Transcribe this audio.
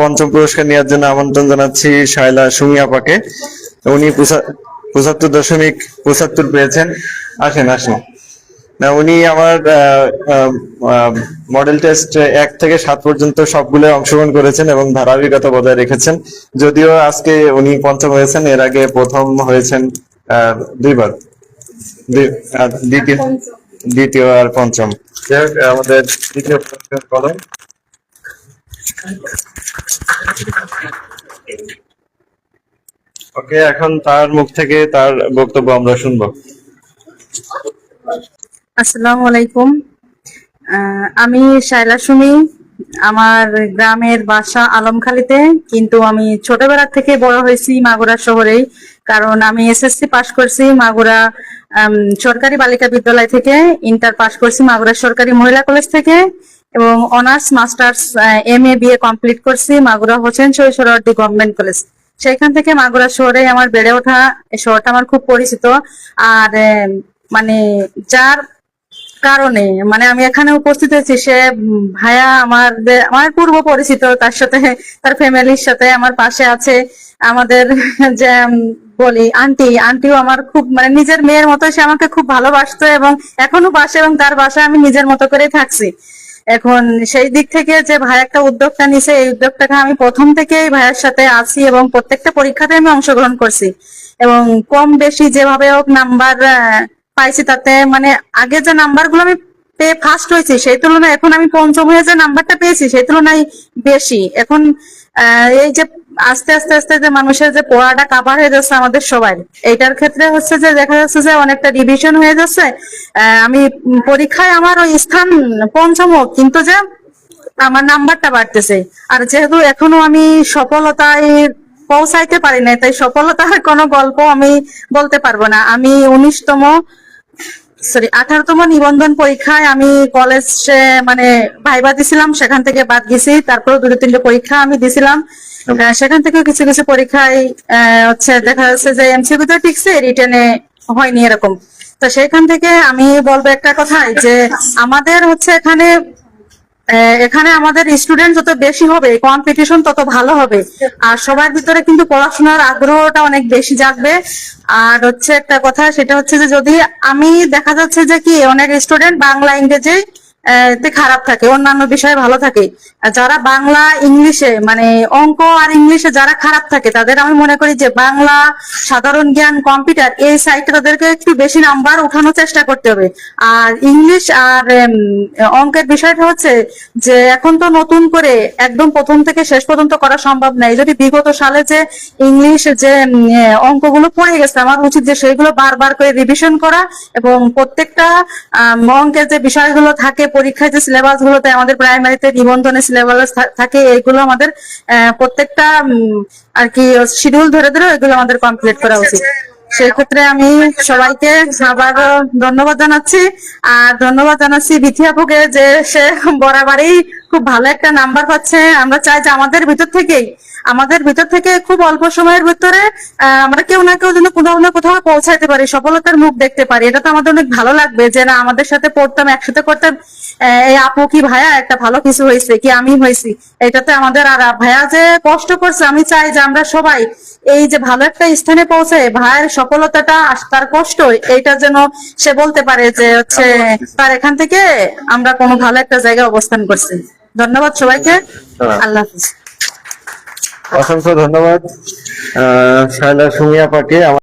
পঞ্চম পুরস্কার নেওয়ার জন্য আমন্ত্রণ জানাচ্ছি শায়লা সুমি আপাকে। উনি 75.75 পেয়েছেন। আসেন আসেন। না, উনি আমার মডেল টেস্ট 1 থেকে 7 পর্যন্ত সবগুলো অংশগ্রহণ করেছেন এবং ধারাবাহিকতা বজায় রেখেছেন। যদিও আজকে উনি পঞ্চম হয়েছেন, এর আগে প্রথম হয়েছেন দুইবার, দ্বিতীয় দ্বিতীয় আর পঞ্চম। যাই হোক, আমাদের দ্বিতীয় পুরস্কার কলম। ওকে, এখন তার মুখ থেকে তার বক্তব্য আমরা শুনবো। আসসালামু আলাইকুম। আমি শায়লা সুমি। আমার গ্রামের বাসা আলমখালীতে, কিন্তু আমি ছোটবেলা থেকে বড় হয়েছি মাগুরা শহরেই। কারণ আমি এসএসসি পাশ করছি মাগুরা সরকারি বালিকা বিদ্যালয় থেকে, ইন্টার পাশ করছি মাগুরা সরকারি মহিলা কলেজ থেকে, এবং honours masters MA BA complete করছি মাগুরা হোসেন শহীদ সোহরাওয়ার্দী গভর্নমেন্ট কলেজ। সেখান থেকে মাগুরা শহরে আমার বেড়ে ওঠা। এই শহরটা আমার খুব পরিচিত। আর মানে যার কারণে মানে আমি এখানে উপস্থিত হয়েছি, সে ভাইয়া আমার পূর্ব পরিচিত, তার সাথে তার ফ্যামিলির সাথে আমার পাশে আছে। আমাদের যে বলি আন্টিও আমার খুব মানে নিজের মেয়ের মতো, সে আমাকে খুব ভালোবাসতো এবং এখনো বাসে, এবং তার বাসায় আমি নিজের মতো করে থাকছি। এখন সেই দিক থেকে যে ভাই একটা উদ্যোগটা নিছে, এই উদ্যোগটাকে আমি প্রথম থেকেই ভাইয়ের সাথে আছি এবং প্রত্যেকটা পরীক্ষাতে আমি অংশগ্রহণ করছি, এবং কম বেশি যেভাবে হোক নাম্বার পাইছি। তাতে মানে আগে যে নাম্বার গুলো আমি পেয়ে ফার্স্ট হয়েছি, সেই তুলনায় এখন আমি পঞ্চম হয়ে যে নাম্বারটা পেয়েছি সেই তুলনায় বেশি। এখন এই যে আস্তে আস্তে আস্তে যে মানুষের যে পড়াটা কাভার হয়ে যাচ্ছে আমাদের সবাই, এইটার ক্ষেত্রে হচ্ছে যে দেখা যাচ্ছে যে অনেকটা রিভিশন হয়ে যাচ্ছে। আমি পরীক্ষায় আমার ওই স্থান পঞ্চম হোক, কিন্তু যে আমার নাম্বারটা বাড়তেছে। আর যেহেতু এখনো আমি সফলতায় পৌঁছাইতে পারি না, তাই সফলতার কোনো গল্প আমি বলতে পারবো না। আমি 18তম নিবন্ধন পরীক্ষায় আমি কলেজে মানে ভাইবা দিছিলাম, সেখান থেকে বাদ গেছি। তারপর 2-3টে পরীক্ষা আমি দিছিলাম, সেখান থেকে কিছু কিছু পরীক্ষায় হচ্ছে দেখা যাচ্ছে যে MCQ তে টিকছে, রিটেনে হয়নি এরকম। তো সেখান থেকে আমি বলবো একটা কথা, যে আমাদের হচ্ছে এখানে আমাদের স্টুডেন্ট যত বেশি হবে, কম্পিটিশন তত ভালো হবে। আর সবার ভিতরে কিন্তু পড়াশোনার আগ্রহটা অনেক বেশি জাগবে। আর হচ্ছে একটা কথা, সেটা হচ্ছে যে যদি আমি দেখা যাচ্ছে যে কি অনেক স্টুডেন্ট বাংলা ইংরেজি তে খারাপ থাকে, অন্যান্য বিষয়ে ভালো থাকে। আর যারা বাংলা ইংলিশে মানে অঙ্ক আর ইংলিশে যারা খারাপ থাকে, তাদের আমি মনে করি যে বাংলা, সাধারণ জ্ঞান, কম্পিউটার এই সাইডে তাদেরকে একটু বেশি নাম্বার উঠানোর চেষ্টা করতে হবে। আর ইংলিশ আর অঙ্কের বিষয়টা হচ্ছে যে এখন তো নতুন করে একদম প্রথম থেকে শেষ পর্যন্ত করা সম্ভব নাই। যদি বিগত সালে যে ইংলিশ যে অঙ্কগুলো পড়ে গেছে, আমার উচিত যে সেইগুলো বারবার করে রিভিশন করা, এবং প্রত্যেকটা অঙ্কের যে বিষয়গুলো থাকে পরীক্ষায়, যে সিলেবাস গুলোতে আমাদের প্রাইমারিতে নিবন্ধনে সিলেবাস থাকে, এইগুলো আমাদের প্রত্যেকটা আর কি শিডিউল ধরে ধরে এগুলো আমাদের কমপ্লিট করা উচিত। সেক্ষেত্রে আমি সবাইকে আবার ধন্যবাদ জানাচ্ছি। আর ধন্যবাদ জানাচ্ছি বিথি আপুকে, যে সে বরাবরই খুব ভালো একটা নাম্বার পাচ্ছে। আমরা চাই যে আমাদের ভিতর থেকে খুব অল্প সময়ের ভিতরে আমরা কেউ না কেউ যেন কোথাও না কোথাও পৌঁছাইতে পারি, সফলতার মুখ দেখতে পারি। এটা তো আমাদের অনেক ভালো লাগবে, যে না আমাদের সাথে পড়তাম, একসাথে করতাম, এই আপু কি ভাইয়া একটা ভালো কিছু হয়েছে, কি আমি হয়েছি, এটাতে আমাদের। আর ভাইয়া যে কষ্ট করছে, আমি চাই যে আমরা সবাই এই যে ভালো একটা স্থানে পৌঁছে, ভাইয়ের সফলতাটা তার কষ্ট, এইটা যেন সে বলতে পারে যে হচ্ছে তার এখান থেকে আমরা কোনো ভালো একটা জায়গায় অবস্থান করছি। ধন্যবাদ সবাইকে। আল্লাহ হাফিজ। অসংখ্য ধন্যবাদ শায়লা সুমি আপাকে।